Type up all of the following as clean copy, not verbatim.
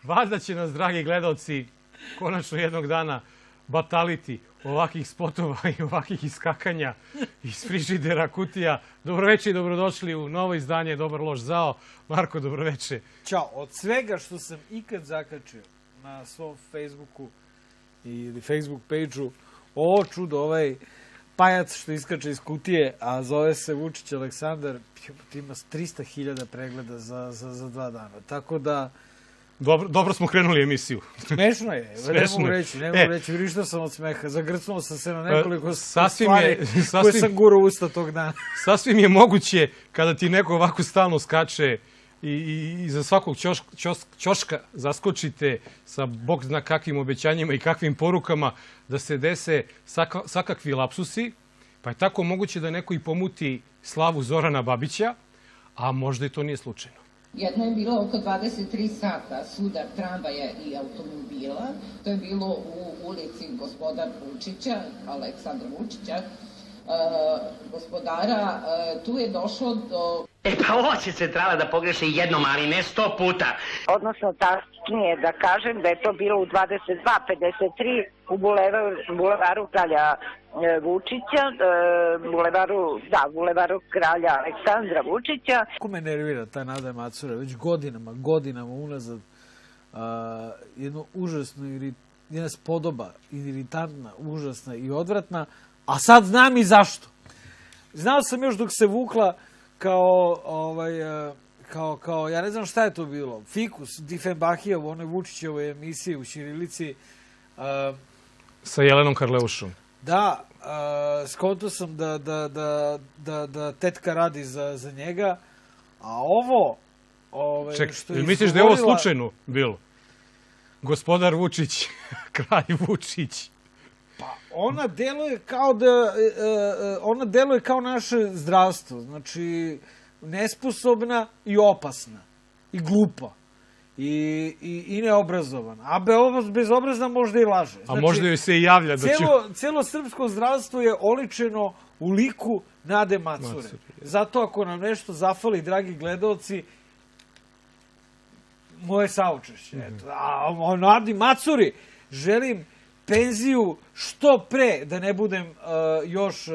Valjda će nas, dragi gledalci, konačno jednog dana bataliti ovakvih spotova i ovakvih iskakanja iz frižidera, kutija. Dobroveče i dobrodošli u novo izdanje Dobar loš zao. Marko, dobroveče. Ćao. Od svega što sam ikad zakačio na svom Facebooku ili Facebook page-u, ovo čudo, ovaj pajac što iskače iz kutije, a zove se Vučić Aleksandar, ima 300.000 pregleda za 2 dana. Tako da... Dobro smo krenuli emisiju. Smešno je. Ne mogu reći. Vrištao sam od smeha. Zagrcnuo sam se na nekoliko stvari koje sam gurao usta tog dana. Sasvim je moguće kada ti neko ovako stalno skače i za svakog ćoška zaskočite sa bog zna kakvim obećanjima i kakvim porukama da se dese svakakvi lapsusi, pa je tako moguće da neko i pomuti slavu Zorana Babića, a možda i to nije slučajno. Jedno je bilo oko 23 sata sudar tramvaja i automobila. To je bilo u ulici Gospodar Vučića, Aleksandra Vučića, gospodara. Tu je došlo do... Pa ovo će centrala da pogreše jednom, ali ne 100 puta. Odnosno, tačnije da kažem da je to bilo u 22:53 u bulevaru Kralja Vučića, bulevaru Kralja Aleksandra Vučića. Kako me nervira ta Nada Macura, već godinama unazad, jedno užasno, jedna spodoba, iritantna, užasna i odvratna, a sad znam i zašto. Znao sam još dok se vukla kao, ja ne znam šta je to bilo, fikus Difenbahija u onoj Vučićevoj emisiji u ćirilici. Sa Jelenom Karleušom. Da, skontao sam da tetka radi za njega, a ovo... Čekaj, misliš da je ovo slučajno bilo? Gospodar Vučić, kralj Vučić. Pa, ona deluje kao naše zdravstvo, znači nesposobna i opasna, i glupa, i neobrazovana. A bezobrazna možda i laže. A možda joj se i javlja da će... Cijelo srpsko zdravstvo je oličeno u liku Nade Macure. Zato ako nam nešto zafali, dragi gledalci, moje saučešće. A Nadi Macuri želim penziju što pre, da ne budem još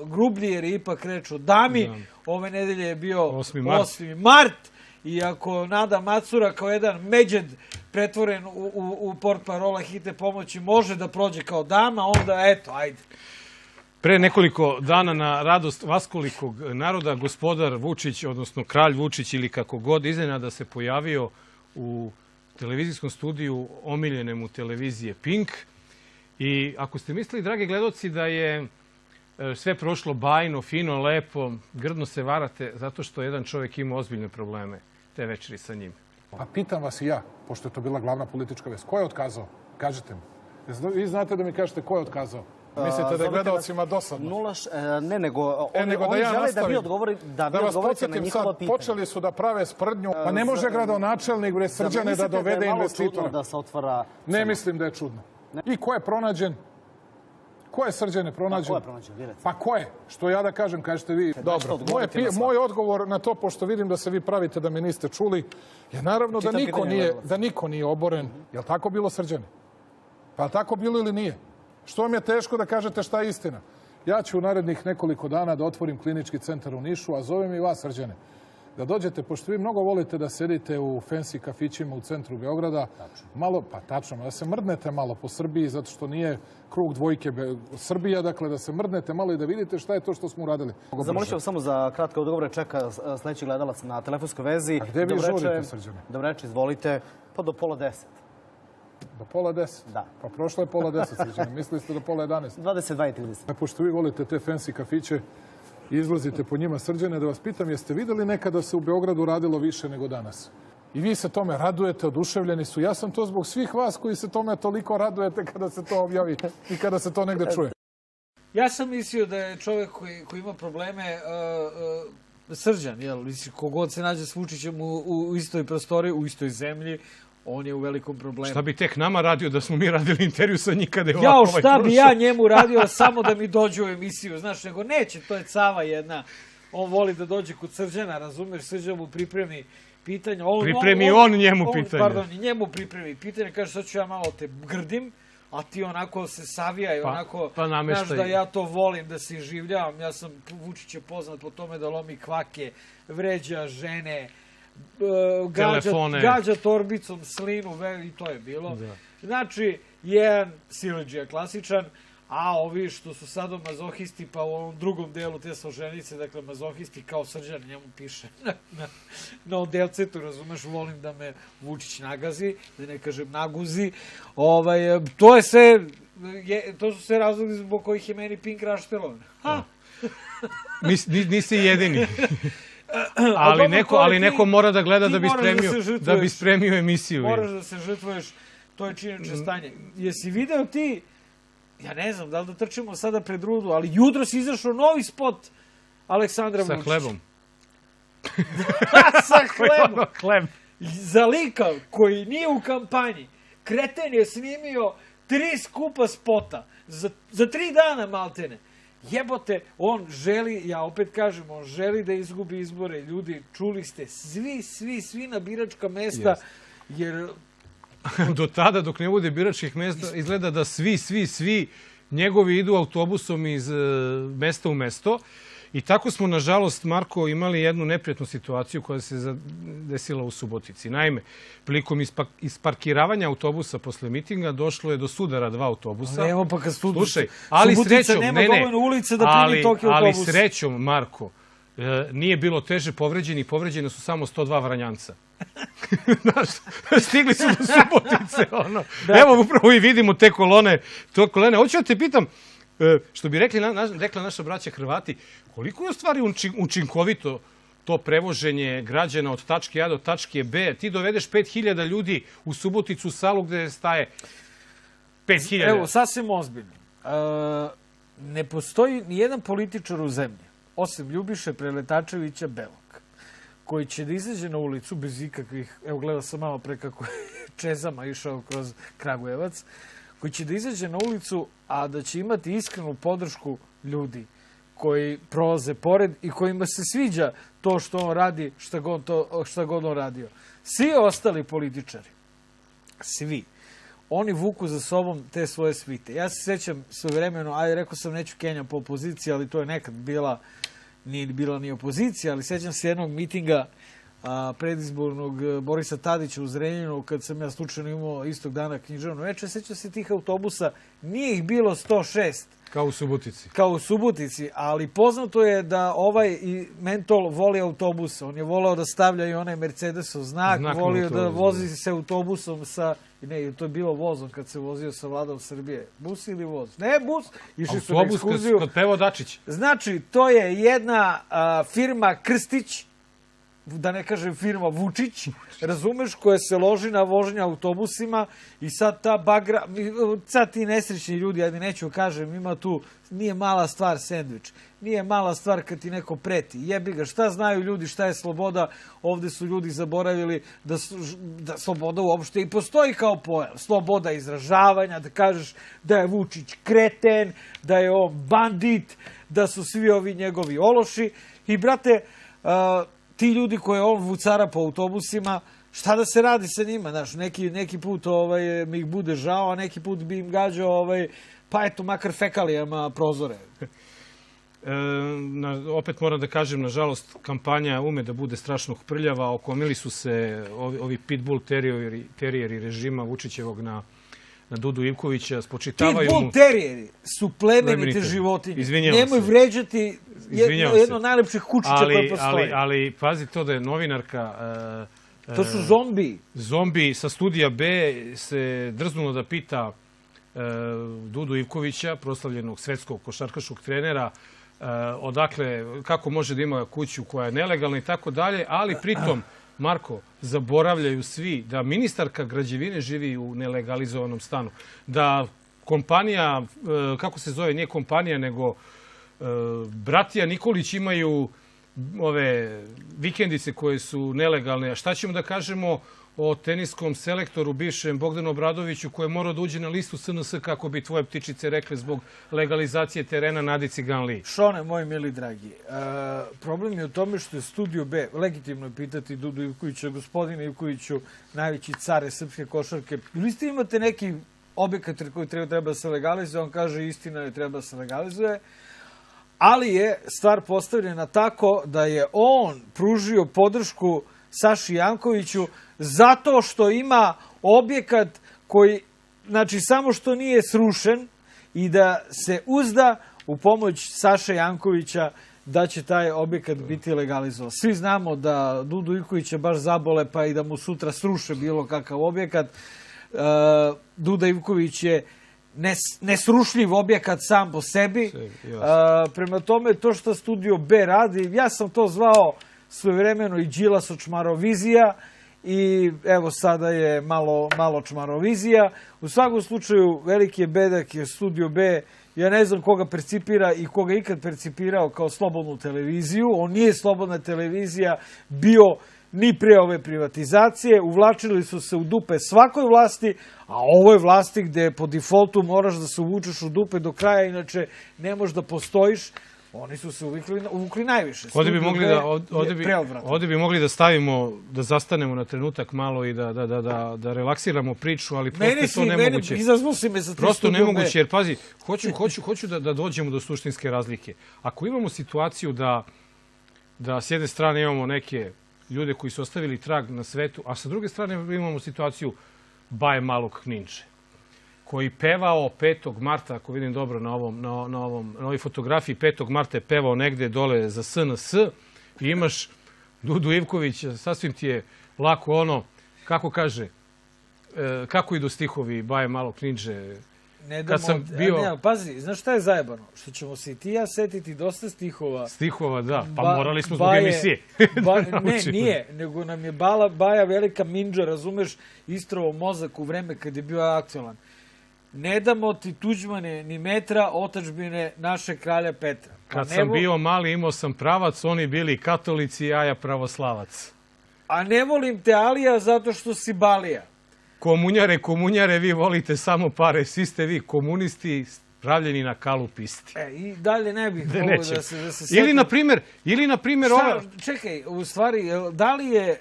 grublji, jer je ipak reč o dami. Ove nedelje je bio 8. mart. I ako Nada Macura kao jedan međed pretvoren u portparola hitne pomoći može da prođe kao dama, onda eto, ajde. Pre nekoliko dana na radost vaskolikog naroda gospodar Vučić, odnosno kralj Vučić ili kako god, iznenada se pojavio u televizijskom studiju omiljenem u televizije Pink. I ako ste mislili, dragi gledoci, da je sve prošlo bajno, fino, lepo, grdno se varate zato što jedan čovjek ima ozbiljne probleme te večeri sa njim. Pa pitam vas i ja, pošto je to bila glavna politička vest, ko je otkazao? Kažite mi. Vi znate da mi kažete ko je otkazao? Mislite da je gledalcima dosadno? Ne, nego oni žele da vi odgovorite na njihovo pitanje. Počeli su da prave sprdnju. Pa ne može gradonačelnik Srđane da dovede investitora. Ne mislim da je čudno. I ko je pronađen? Ko je Srđane pronađen? Ko je pronađen? Pa ko je? Što ja da kažem, kažete vi. Dobro. Moj odgovor na to, pošto vidim da se vi pravite da me niste čuli, je naravno da niko nije oboren. Je li tako bilo, Srđane? Pa je li tako bilo ili nije? Što vam je teško da kažete šta je istina? Ja ću u narednih nekoliko dana da otvorim klinički centar u Nišu, a zovem i vas, Srđane, da dođete, pošto vi mnogo volite da sedite u fancy kafićima u centru Beograda, malo, pa tačno, da se mrdnete malo po Srbiji, zato što nije krug dvojke Srbija, dakle da se mrdnete malo i da vidite šta je to što smo uradili. Zamolit ću vas samo za kratke odgovore, čeka sledeći gledalac na telefonskoj vezi. A gde vi žurite, Srđane? Dobreče, izvolite, pa do 9:30. Do 9:30? Da. Pa prošlo je 9:30, Srđane, mislili ste do 9:30? 22:30. Pošto vi volite te fancy kafiće, izlazite po njima, Srđane, da vas pitam, jeste videli nekada se u Beogradu radilo više nego danas? I vi se tome radujete, oduševljeni su. Ja sam to zbog svih vas koji se tome toliko radujete kada se to objavi i kada se to negde čuje. Ja sam mislio da je čovjek koji ima probleme Srđan, jel? Kogod se nađe s Vučićem u istoj prostoriji, u istoj zemlji, on je u velikom problemu. Šta bi tek nama radio da smo mi radili intervju sa njih kada je ovako prošao? Šta bi ja njemu radio samo da mi dođe u emisiju, znaš, nego neće, to je cava jedna. On voli da dođe kod Srđana, razumeš, Srđan mu pripremi pitanja. Pripremi on njemu pitanja. Pardon, njemu pripremi pitanja. Kaže, sad ću ja malo te grdim, a ti onako se savijaj, onako, znaš da ja to volim, da se življavam. Ja sam, Vučić je poznat po tome da lomi kvake, vređa žene, gađa torbicom slinu, i to je bilo. Znači, jedan siledžija klasičan, a ovi što su sadomazohisti, pa u ovom drugom delu te složenice, dakle, mazohisti kao Srđan, njemu piše na odelcetu, razumeš, volim da me Vučić nagazi, da ne kažem naguzi. To je sve, to su sve razlogi zbog kojih je meni Pink raštelovan. Nisi jedini. Ali neko mora da gleda da bi spremio emisiju. Moraš da se žrtvuješ, to je činjenica stanje. Jesi video ti, ja ne znam da li da trčimo sada pred rudu, ali jutro si izašao novi spot Aleksandra Vučića. Sa hlebom. Sa hlebom. Za lika koji nije u kampanji, kreten je snimio 3 skupa spota. Za 3 dana maltene. Jebote, on želi, ja opet kažem, on želi da izgubi izbore. Ljudi, čuli ste, svi na biračka mesta, jer... Do tada, dok ne bude biračkih mesta, izgleda da svi njegovi idu autobusom iz mesta u mesto. I tako smo, nažalost, Marko, imali jednu neprijatnu situaciju koja se desila u Subotici. Naime, prilikom isparkiravanja autobusa posle mitinga došlo je do sudara 2 autobusa. Evo pa kad Subotica nema dovoljno ulice da primi toki autobus. Ali srećom, Marko, nije bilo teže povređeni, povređene su samo 102 Vranjanca. Stigli su do Subotice. Evo, upravo i vidimo te kolone. Hoću da te pitam, što bi rekla naša braća Hrvati, koliko je u stvari učinkovito to prevoženje građana od tačke A do tačke B? Ti dovedeš 5000 ljudi u Suboticu, u salu gde staje 5000. Evo, sasvim ozbiljno. Ne postoji nijedan političar u zemlji, osim Ljubiše Preletačevića Belog, koji će da izađe na ulicu bez ikakvih, evo gledao sam malo pre kako je čezama išao kroz Kragujevac, koji će da izađe na ulicu, a da će imati iskrenu podršku ljudi koji prolaze pored i kojima se sviđa to što on radi, šta god on radio. Svi ostali političari, svi, oni vuku za sobom te svoje svite. Ja se sećam svojevremeno, rekao sam neću Kenjam po opoziciji, ali to je nekad nije bila ni opozicija, ali sećam se jednog mitinga predizbornog Borisa Tadića u Zrenjaninu, kad sam ja slučajno imao istog dana književno večer. Sećam se tih autobusa, nije ih bilo 106. Kao u Subotici. Kao u Subotici, ali poznato je da ovaj Mentol voli autobuse. On je volao da stavlja i onaj Mercedesov znak, volio da vozi se autobusom sa... Ne, to je bilo vozom kad se vozio sa Vladom Srbije. Bus ili voz? Ne, bus. Išli su na ekskurziju. Autobus kod Pevo Dačić. Znači, to je jedna firma Krstić, da ne kažem firma Vučić, razumeš, koja se loži na vožnje autobusima i sad ta bagra, sad ti nesrećni ljudi, ajde neću kažem, ima tu, nije mala stvar sendvič, nije mala stvar kad ti neko preti, jebi ga, šta znaju ljudi, šta je sloboda, ovde su ljudi zaboravili da sloboda uopšte i postoji kao pojam, sloboda izražavanja, da kažeš da je Vučić kreten, da je on bandit, da su svi ovi njegovi ološi i brate, ti ljudi koje on vucara po autobusima, šta da se radi sa njima, znaš, neki put mi ih bude žao, a neki put bi im gađao, pa eto, makar fekalijama prozore. Opet moram da kažem, nažalost, kampanja ume da bude strašno prljava, okomili su se ovi pitbull terijeri režima Vučićevog na Dudu Ivkovića, spočitavaju mu... Pitbull terijeri su plemenite životinje. Nemoj vređati jedno od najlepših kučića koje postoji. Ali pazi to da je novinarka... To su zombiji. Zombi sa studija B se drznula da pita Dudu Ivkovića, proslavljenog svetskog košarkaškog trenera, odakle, kako može da ima kuću koja je nelegalna i tako dalje, ali pritom, Marko, zaboravljaju svi da ministarka građevine živi u nelegalizovanom stanu. Da kompanija, kako se zove, nije kompanija, nego bratija Nikolić imaju ove vikendice koje su nelegalne. A šta ćemo da kažemo o teniskom selektoru, bivšem Bogdanu Obradoviću, koji je morao da uđe na listu SNS, kako bi tvoje ptičice rekle, zbog legalizacije terena Nadi Ciganliji. Šone, moji mili dragi, problem je u tome što je Studio B, legitimno je pitati Dudu Ivkovića, gospodine Ivkoviću, najveći care srpske košarke, ili ste imate neki objekat koji treba da se legalizuje, on kaže istina je treba da se legalizuje, ali je stvar postavljena tako da je on pružio podršku Saši Jankoviću zato što ima objekat koji, znači, samo što nije srušen i da se uzda u pomoć Saše Jankovića da će taj objekat biti legalizovan. Svi znamo da Dudu Ivkovića baš zabole pa i da mu sutra sruše bilo kakav objekat. Duda Ivković je nesrušljiv objekat sam po sebi. Prema tome, to što Studio B radi, ja sam to zvao svojevremeno i Đilaso čmarovizija i evo sada je malo čmarovizija. U svakom slučaju, veliki je bedak je Studio B. Ja ne znam koga percipira i koga ikad percipirao kao slobodnu televiziju. On nije slobodna televizija bio ni pre ove privatizacije. Uvlačili su se u dupe svakoj vlasti, a ovo je vlasti gde po defaultu moraš da se uvučeš u dupe do kraja, inače ne možeš da postojiš. Oni su se uvukli najviše. Ovdje bi mogli da stavimo, da zastanemo na trenutak malo i da relaksiramo priču, ali prosto to nemoguće. Izazvao si me za ti prosto nemoguće, jer pazi, hoću da dođemo do suštinske razlike. Ako imamo situaciju da s jedne strane imamo neke ljude koji su ostavili trag na svetu, a sa druge strane imamo situaciju Baje Malog Kninče, koji pevao 5. marta, ako vidim dobro na ovoj fotografiji, 5. marta je pevao negde dole za SNS i imaš Dudu Ivkovića, sasvim ti je lako ono, kako kaže, kako idu stihovi Baje Malog Kninče. Pazi, znaš šta je zajebano? Što ćemo se i ti ja setiti dosta stihova. Stihova, da. Pa morali smo zbog emisije. Ne, nije. Nego nam je Baja velika minđa, razumeš, istrovo mozak u vreme kad je bio aktualan. Ne damo ti Tuđmane ni metra otadžbine našeg kralja Petra. Kad sam bio mali imao sam pravac, oni bili katolici, a ja pravoslavac. A ne volim te Alija zato što si Balija. Komunjare, vi volite samo pare, svi ste vi komunisti, pravljeni na kalupisti. I dalje ne bih mogo da se sjetim. Ili, na primjer, ova... Čekaj, u stvari, da li je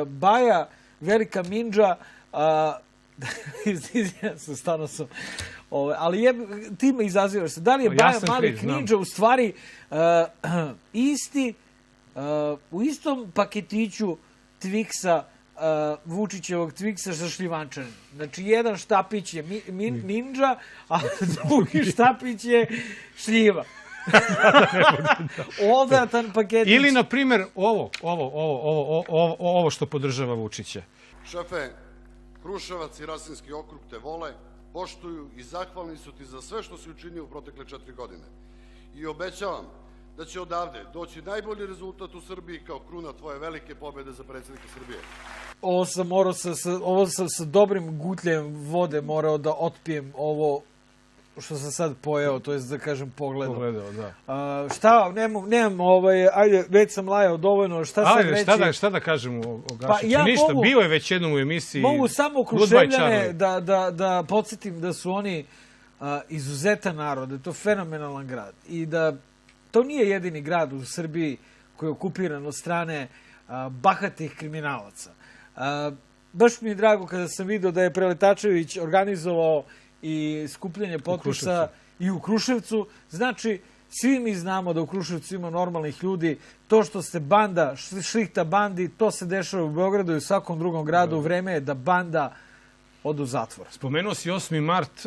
Baja velika minđa, stvarno sam, ali ti me izazivaš se, da li je Baja mali Kninđa u stvari u istom paketiću Twiksa, Vučićevog Twiksa za šljivančanin. Znači, jedan štapić je ninja, a drugi štapić je šljiva. Odvratan paket. Ili, na primjer, ovo što podržava Vučića. Šefe, Kruševac i Rasinski okrug te vole, poštuju i zahvalni su ti za sve što si učinio u protekle 4 godine. I obećavam da će odavde doći najbolji rezultat u Srbiji kao kruna tvoje velike pobjede za predsjednika Srbije. Ovo sam sa dobrim gutljem vode morao da otpijem ovo što sam sad pojeo, to jest da kažem pogledao. Da. Šta, nemam, ajde, već sam lajao dovoljno, šta sad reći? Šta da kažem o Gašiću? Ništa, bio je već jednom u emisiji. Mogu samo Kruševljane da podsjetim da su oni izuzetan narod, da je to fenomenalan grad i da to nije jedini grad u Srbiji koji je okupiran od strane bahatih kriminalaca. Baš mi je drago kada sam vidio da je Preletačević organizovao i skupljanje potpisa i u Kruševcu. Znači, svi mi znamo da u Kruševcu ima normalnih ljudi. To što se banda šlihta bandi, to se dešava u Beogradu i u svakom drugom gradu. Vreme je da banda odu u zatvor. Spomenuo si 8. mart,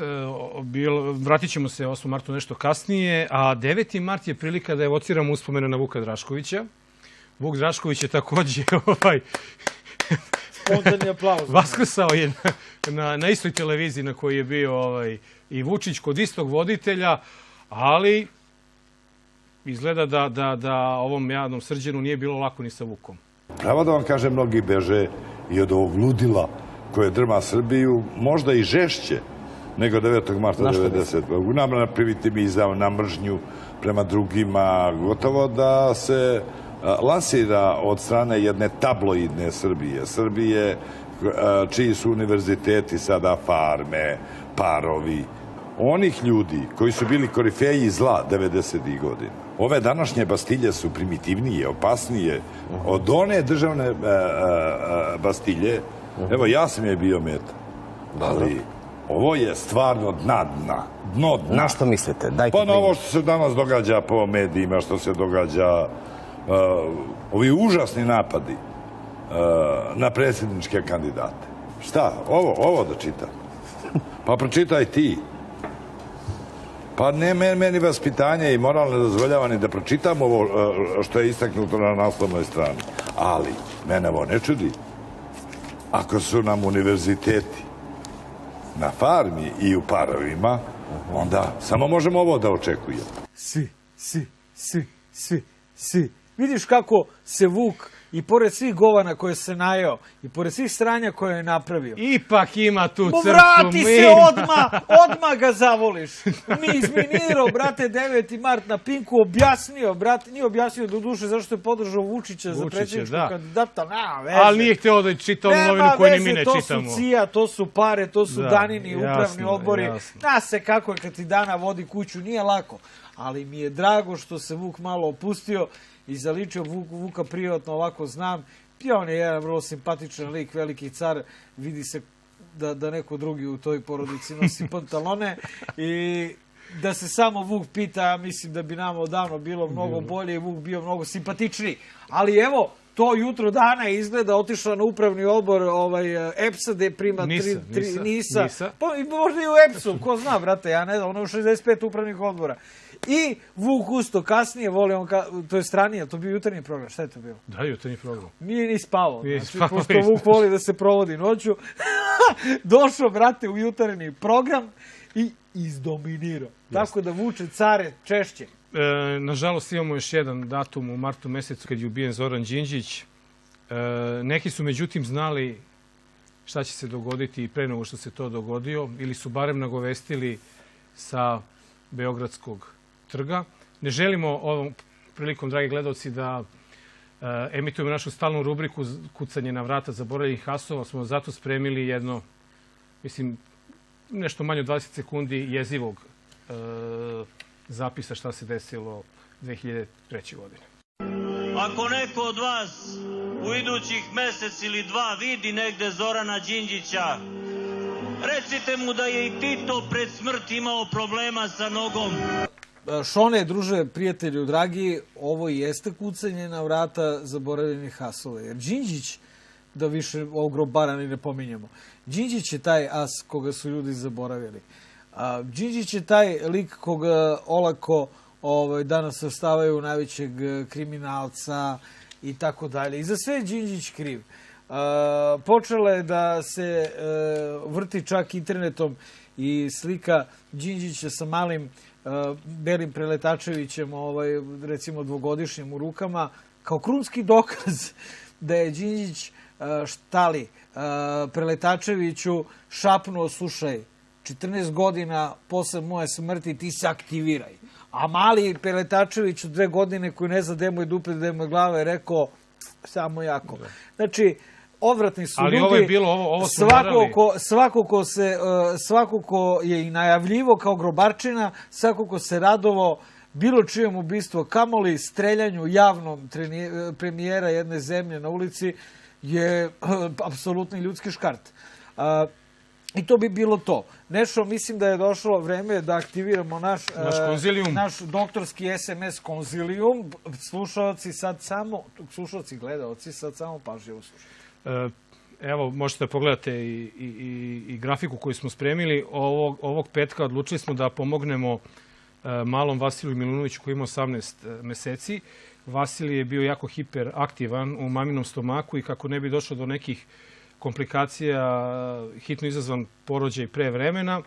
vratit ćemo se 8. martu nešto kasnije, a 9. mart je prilika da evociramo uspomene na Vuka Draškovića. Vuk Drašković je takođe spontani aplauz. Vaskrsao je na istoj televiziji na kojoj je bio i Vučić kod istog voditelja, ali izgleda da ovom jadnom Srđanu nije bilo lako ni sa Vukom. Pravo da vam kažem, mnogi beže i od ovog ludila koje drma Srbiju, možda i žešće nego 9. marta 90. Na primitivizam, na mržnju prema drugima, gotovo da se lansira od strane jedne tabloidne Srbije. Srbije čiji su univerziteti sada farme, parovi, onih ljudi koji su bili korifeji zla 90. godina. Ove današnje bastilje su primitivnije, opasnije od one državne bastilje. Evo, ja sam je bio meta. Ali ovo je stvarno dno dna. Na što mislite? Pa na ovo što se danas događa po medijima, što se događa, ovi užasni napadi na predsjedničke kandidate. Šta? Ovo da čitam? Pa pročitaj ti. Pa ne meni vaspitanje i moral ne dozvoljava ni da pročitam ovo što je istaknuto na naslovnoj strani. Ali, mene ovo ne čudi. Ako su nam univerziteti na farmi i u parovima, onda samo možemo ovo da očekujemo. Svi. Vidiš kako se Vuk, i pored svih govana koje se najeo, i pored svih sranja koje je napravio, ipak ima tu crtu. Vrati se odmah ga zavoliš. Mi izminirao, brate, 9. mart na Pinku, objasnio, brate, nije objasnio do duše zašto je podržao Vučića za predsjedničkog kandidata, nema veze. Ali nije hteo da čita onu novinu koju ni mi ne čitamo. To su CIA, to su pare, to su danini, upravni odbori. Zna se kako je kad ti Dana vodi kuću, nije lako. Ali mi je drago što se Vuk malo opustio i zaličio. Vuka privatno ovako znam. I on je jedan vrlo simpatičan lik, veliki car. Vidi se da neko drugi u toj porodici nosi pantalone. I da se samo Vuk pita, ja mislim da bi nam odavno bilo mnogo bolje i Vuk bio mnogo simpatičniji. Ali evo, to jutro Dana izgleda otišla na upravni odbor EPS-a gde prima NIS-a. Pa možda i u EPS-u, ko zna, brate, ja ne znam, ono je u 65 upravnih odbora. I Vuk usto kasnije, to je stranija, to je bio jutarnji program, šta je to bilo? Da, jutarnji program. Nije ni spavao, znači, pošto Vuk voli da se provodi noću. Došao, brate, u jutarnji program i izdominirao. Tako da Vuče care češće. Nažalost, imamo još jedan datum u martu mesecu kad je ubijen Zoran Đinđić. Neki su, međutim, znali šta će se dogoditi i pre nego što se to dogodio, ili su barem nagovestili sa Beogradskog trga. Ne želimo ovom prilikom, dragi gledalci, da emitujemo našu stalnu rubriku Kucanje na vrata zaboravljenih hasova. Smo zato spremili jedno, mislim, nešto manje od 20 sekundi jezivog zapisa šta se desilo 2003. godine. Ako neko od vas u idućih mesec ili dva vidi negde Zorana Đinđića, recite mu da je i Tito pred smrt imao problema sa nogom. Šone, druže, prijatelju dragi, ovo jeste kucanje na vrata zaboravljenih hasova. Jer Đinđić, da više ovog grobara ni ne pominjemo, Đinđić je taj as koga su ljudi zaboravili. Đinđić je taj lik koga olako danas ostavaju najvećeg kriminalca i tako dalje. I za sve je Đinđić kriv. Počela je da se vrti čak internetom i slika Đinđića sa malim Belim Preletačevićem, recimo dvogodišnjim u rukama, kao krunski dokaz da je Đinđić Štali Preletačeviću šapnuo, slušaj, 14 godina posle moje smrti ti se aktiviraj. A mali Preletačević od 2 godine koji ne zna gde mu je dupe, gde mu je glava je rekao samo jako. Znači, odvratni su ljudi. Ali ovo je bilo, ovo su morali. Svako ko je i najavljivo kao grobarčina, svako ko se radovao bilo čijem ubistvu, kamoli streljanju javnom premijera jedne zemlje na ulici, je apsolutni ljudski škart. I to bi bilo to. Nešo, mislim da je došlo vreme da aktiviramo naš doktorski SMS konzilijum. Slušalci, gledalci, sad samo pažljivo slušaju. Evo, možete da pogledate i grafiku koju smo spremili. Ovog petka odlučili smo da pomognemo malom Vasiliju Milunoviću koji ima 18 meseci. Vasilij je bio jako hiperaktivan u maminom stomaku i kako ne bi došlo do nekih komplikacija, hitno izazvan porođaj pre vremena.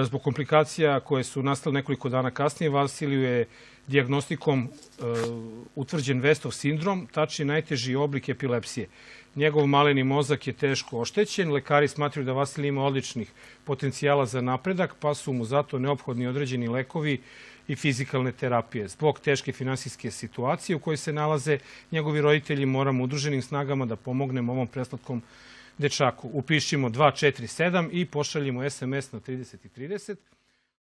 Zbog komplikacija koje su nastale nekoliko dana kasnije, Vasiliju je dijagnostikom utvrđen Westov sindrom, tačnije najteži oblik epilepsije. Njegov maleni mozak je teško oštećen. Lekari smatraju da Vasilij ima odličnih potencijala za napredak, pa su mu zato neophodni određeni lekovi i fizikalne terapije. Zbog teške finansijske situacije u kojoj se nalaze njegovi roditelji, moramo udruženim snagama da pomognemo ovom preslatkom dečaku. Upišimo 247 i pošaljimo SMS na 30 i 30.